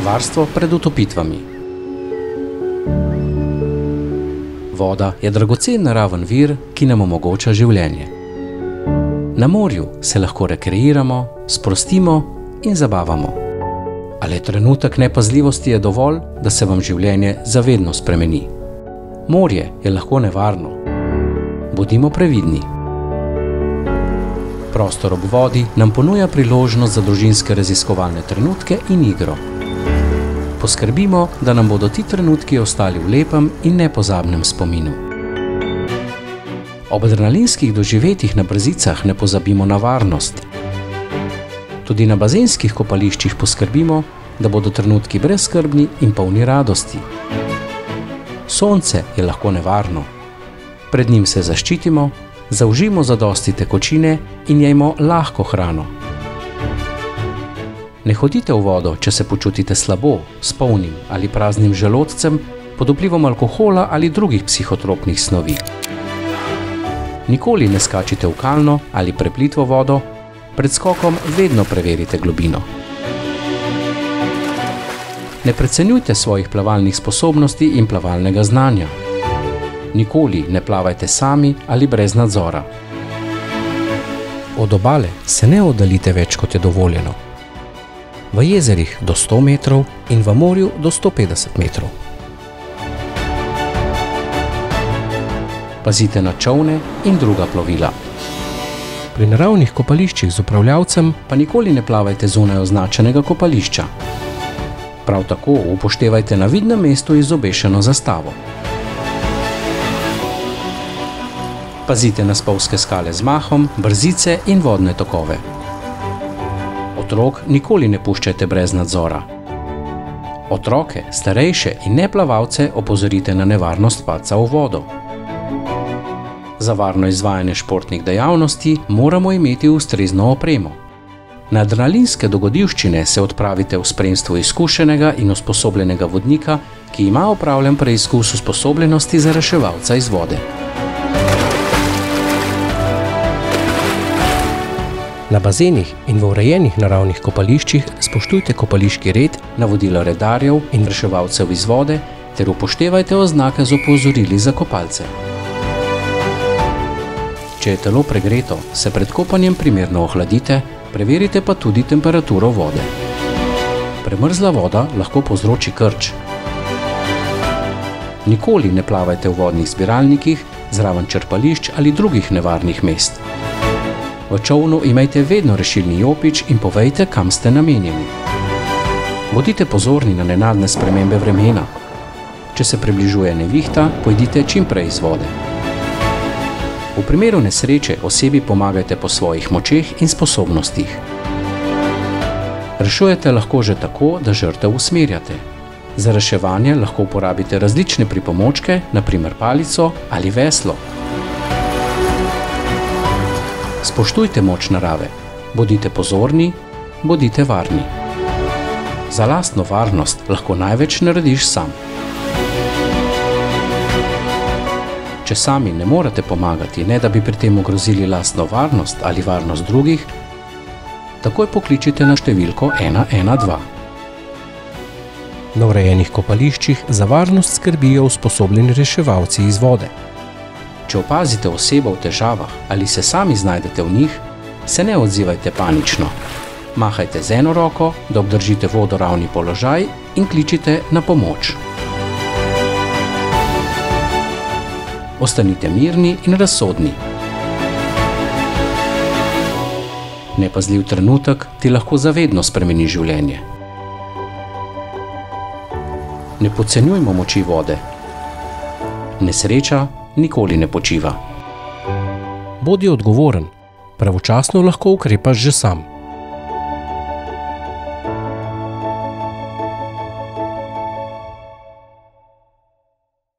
varstvo pred utopitvami. Voda je dragocen naraven vir, ki nam omogoča življenje. Na morju se lahko rekreiramo, sprostimo in zabavamo. Ali trenutek nepazljivosti je dovolj, da se vam življenje zavedno spremeni. Morje je lahko nevarno. Bodimo previdni. Prostor ob vodi nam ponuja priložnost za družinske raziskovalne trenutke in igro. Poskrbimo, da nam bodo ti trenutki ostali v lepem in nepozabnem spominu. Ob adrenalinskih doživetjih na brzicah ne pozabimo na varnost. Tudi na bazenskih kopališčih poskrbimo, da bodo trenutki brezskrbni in polni radosti. Sonce je lahko nevarno. Pred njim se zaščitimo, zaužijmo zadosti tekočine in jejmo lahko hrano. Ne hodite v vodo, če se počutite slabo, s polnim ali praznim želodcem, pod vplivom alkohola ali drugih psihotropnih snovi. Nikoli ne skačite v kalno ali preplitvo vodo, pred skokom vedno preverite globino. Ne precenjujte svojih plavalnih sposobnosti in plavalnega znanja. Nikoli ne plavajte sami ali brez nadzora. Od obale se ne oddaljite več, kot je dovoljeno. V jezerih do 100 metrov in v morju do 150 metrov. Pazite na čolne in druga plovila. Pri naravnih kopališčih z upravljavcem pa nikoli ne plavajte zunaj označenega kopališča. Prav tako upoštevajte na vidnem mestu izobešeno zastavo. Pazite na spolzke skale z mahom, brzice in vodne tokove. Otrok nikoli ne puščajte brez nadzora. Otroke, starejše in neplavalce opozorite na nevarnost padca v vodo. Za varno izvajanje športnih dejavnosti moramo imeti ustrezno opremo. Na adrenalinske dogodivščine se odpravite v spremstvu izkušenega in usposobljenega vodnika, ki ima opravljen preizkus usposobljenosti za reševalca iz vode. Na bazenih in v urejenih naravnih kopališčih spoštujte kopališki red, navodila redarjev in reševalcev iz vode ter upoštevajte oznake z opozorili za kopalce. Če je telo pregreto, se pred kopanjem primerno ohladite, preverite pa tudi temperaturo vode. Premrzla voda lahko povzroči krč. Nikoli ne plavajte v vodnih zbiralnikih, zraven črpališč ali drugih nevarnih mest. V čolnu imejte vedno rešilni jopič in povejte, kam ste namenjeni. Bodite pozorni na nenadne spremembe vremena. Če se približuje nevihta, pojdite čim prej iz vode. V primeru nesreče osebi pomagajte po svojih močeh in sposobnostih. Rešujete lahko že tako, da žrtev usmerjate. Za reševanje lahko uporabite različne pripomočke, na primer palico ali veslo. Spoštujte moč narave. Bodite pozorni, bodite varni. Za lastno varnost lahko največ narediš sam. Če sami ne morete pomagati, ne da bi pri tem ogrozili lastno varnost ali varnost drugih, takoj pokličite na številko 112. Na urejenih kopališčih za varnost skrbijo usposobljeni reševalci iz vode. Če opazite osebo v težavah ali se sami znajdete v njih, se ne odzivajte panično. Mahajte z eno roko, da obdržite vodoravni položaj in kličite na pomoč. Ostanite mirni in razsodni. Nepazljiv trenutek ti lahko zavedno spremeni življenje. Ne podcenjujmo moči vode. Nesreča nikoli ne počiva. Bodi odgovoren, pravočasno lahko ukrepaš že sam.